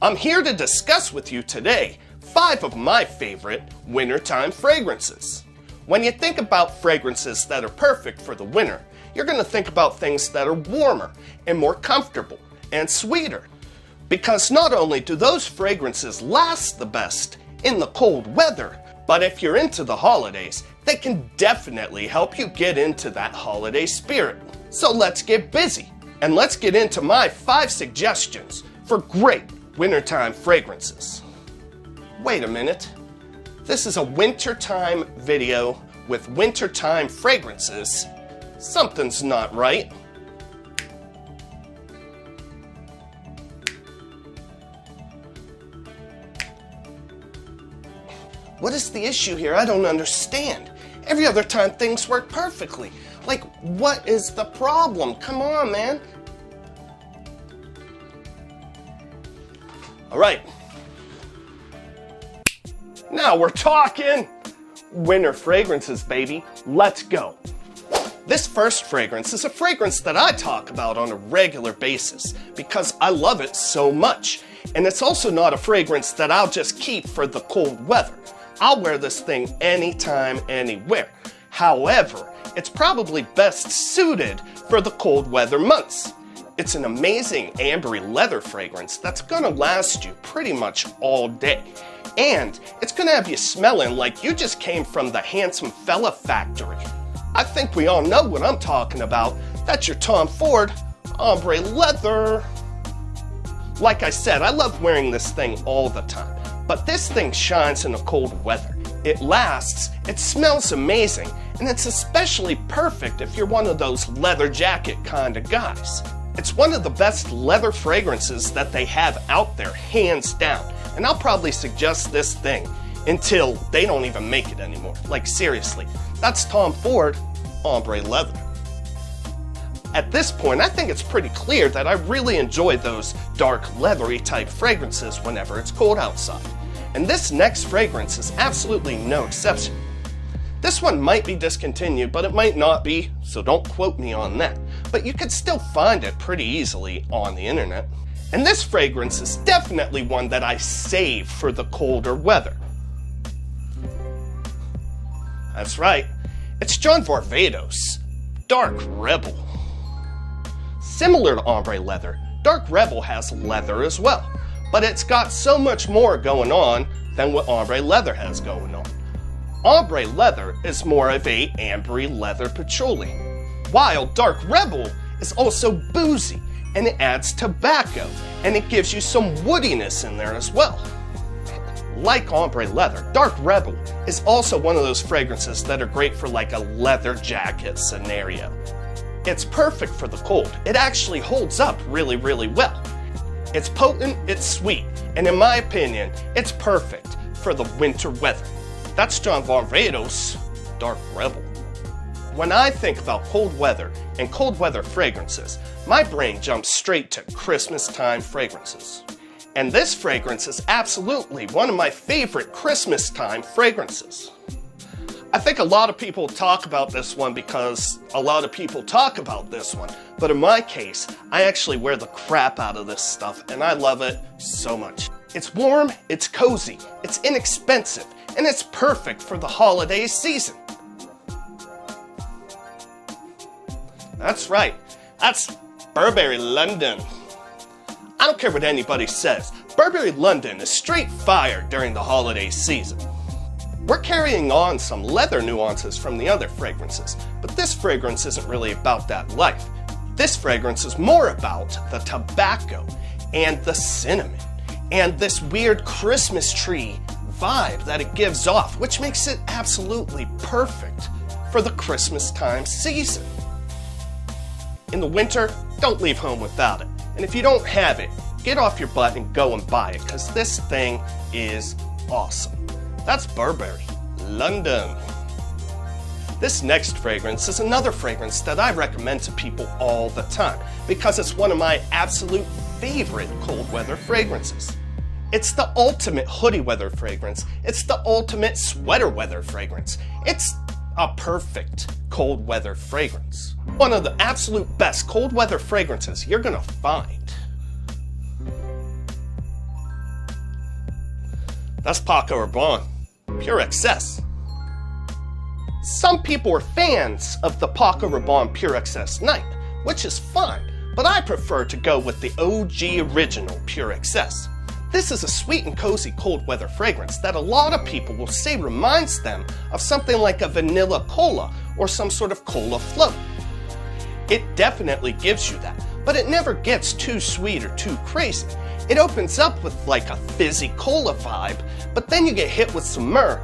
I'm here to discuss with you today 5 of my favorite wintertime fragrances. When you think about fragrances that are perfect for the winter, you're going to think about things that are warmer and more comfortable and sweeter. Because not only do those fragrances last the best in the cold weather, but if you're into the holidays, they can definitely help you get into that holiday spirit. So let's get busy and let's get into my 5 suggestions for great wintertime fragrances. Wait a minute. This is a wintertime video with wintertime fragrances. Something's not right. What is the issue here? I don't understand. Every other time things work perfectly. Like, what is the problem? Come on, man. All right. Now we're talking. Winter fragrances, baby. Let's go. This first fragrance is a fragrance that I talk about on a regular basis because I love it so much. And it's also not a fragrance that I'll just keep for the cold weather. I'll wear this thing anytime, anywhere. However, it's probably best suited for the cold weather months. It's an amazing ambery leather fragrance that's gonna last you pretty much all day. And it's gonna have you smelling like you just came from the Handsome Fella factory. I think we all know what I'm talking about. That's your Tom Ford Ombre leather. Like I said, I love wearing this thing all the time. But this thing shines in the cold weather. It lasts, it smells amazing, and it's especially perfect if you're one of those leather jacket kind of guys. It's one of the best leather fragrances that they have out there, hands down. And I'll probably suggest this thing until they don't even make it anymore. Like, seriously, that's Tom Ford Ombre leather. At this point, I think it's pretty clear that I really enjoy those dark leathery type fragrances whenever it's cold outside. And this next fragrance is absolutely no exception. This one might be discontinued, but it might not be, so don't quote me on that. But you could still find it pretty easily on the internet. And this fragrance is definitely one that I save for the colder weather. That's right, it's John Barbados Dark Rebel. Similar to Ombre leather, Dark Rebel has leather as well, but it's got so much more going on than what Ombre leather has going on. Ombre leather is more of a ambery leather patchouli, while Dark Rebel is also boozy and it adds tobacco and it gives you some woodiness in there as well. Like Ombre leather, Dark Rebel is also one of those fragrances that are great for like a leather jacket scenario. It's perfect for the cold. It actually holds up really, really well. It's potent, it's sweet, and in my opinion, it's perfect for the winter weather. That's John Barbados Dark Rebel. When I think about cold weather and cold weather fragrances, my brain jumps straight to Christmas time fragrances. And this fragrance is absolutely one of my favorite Christmas time fragrances. I think a lot of people talk about this one because a lot of people talk about this one. But in my case, I actually wear the crap out of this stuff and I love it so much. It's warm, it's cozy, it's inexpensive, and it's perfect for the holiday season. That's right, that's Burberry London. I don't care what anybody says, Burberry London is straight fire during the holiday season. We're carrying on some leather nuances from the other fragrances, but this fragrance isn't really about that life. This fragrance is more about the tobacco and the cinnamon and this weird Christmas tree vibe that it gives off, which makes it absolutely perfect for the Christmas time season. In the winter, don't leave home without it. And if you don't have it, get off your butt and go and buy it, because this thing is awesome. That's Burberry London. This next fragrance is another fragrance that I recommend to people all the time because it's one of my absolute favorite cold weather fragrances. It's the ultimate hoodie weather fragrance. It's the ultimate sweater weather fragrance. It's a perfect cold weather fragrance. One of the absolute best cold weather fragrances you're gonna find. That's Paco Rabon, pure excess. Some people are fans of the Paco Rabon Pure Excess Night, which is fine, but I prefer to go with the OG original Pure Excess. This is a sweet and cozy cold weather fragrance that a lot of people will say reminds them of something like a vanilla cola or some sort of cola float. It definitely gives you that, but it never gets too sweet or too crazy. It opens up with like a fizzy cola vibe, but then you get hit with some myrrh.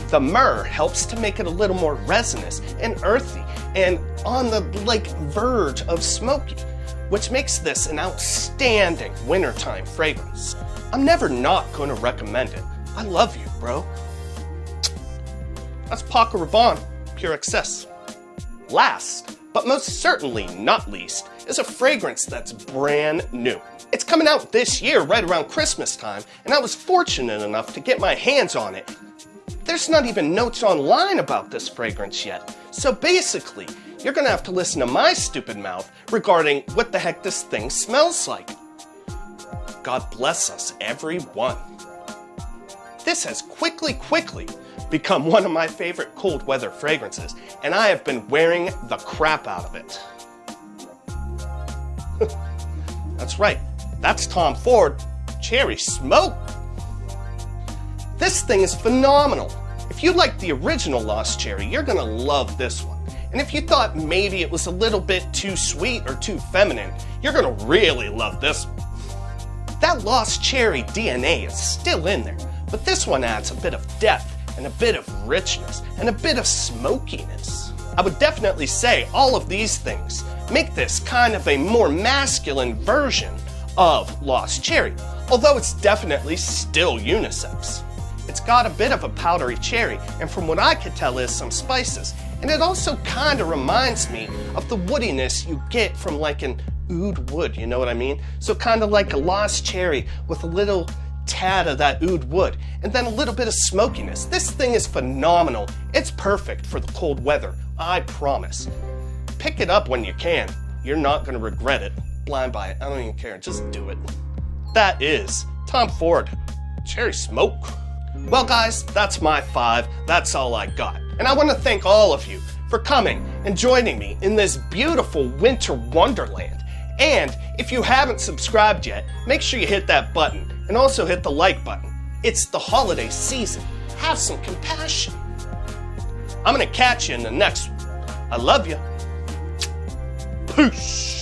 The myrrh helps to make it a little more resinous and earthy and on the verge of smoky, which makes this an outstanding wintertime fragrance. I'm never not going to recommend it. I love you, bro. That's Paco Rabon, Pure Excess. Last, but most certainly not least, is a fragrance that's brand new. It's coming out this year, right around Christmas time, and I was fortunate enough to get my hands on it. There's not even notes online about this fragrance yet, so basically, you're gonna have to listen to my stupid mouth regarding what the heck this thing smells like. God bless us, everyone. This has quickly become one of my favorite cold weather fragrances, and I have been wearing the crap out of it. That's right, that's Tom Ford Cherry Smoke. This thing is phenomenal. If you like the original Lost Cherry, you're gonna love this one. And if you thought maybe it was a little bit too sweet or too feminine, you're gonna really love this one. That Lost Cherry DNA is still in there, but this one adds a bit of depth and a bit of richness and a bit of smokiness. I would definitely say all of these things make this kind of a more masculine version of Lost Cherry, although it's definitely still unisex. It's got a bit of a powdery cherry, and from what I could tell is some spices, and it also kind of reminds me of the woodiness you get from like an oud wood, you know what I mean? So kind of like a Lost Cherry with a little tad of that oud wood, and then a little bit of smokiness. This thing is phenomenal. It's perfect for the cold weather, I promise. Pick it up when you can. You're not gonna regret it. Blind buy it, I don't even care, just do it. That is Tom Ford Cherry Smoke. Well guys, that's my 5, that's all I got. And I want to thank all of you for coming and joining me in this beautiful winter wonderland. And if you haven't subscribed yet, make sure you hit that button and also hit the like button. It's the holiday season. Have some compassion. I'm gonna catch you in the next one. I love you. Peace.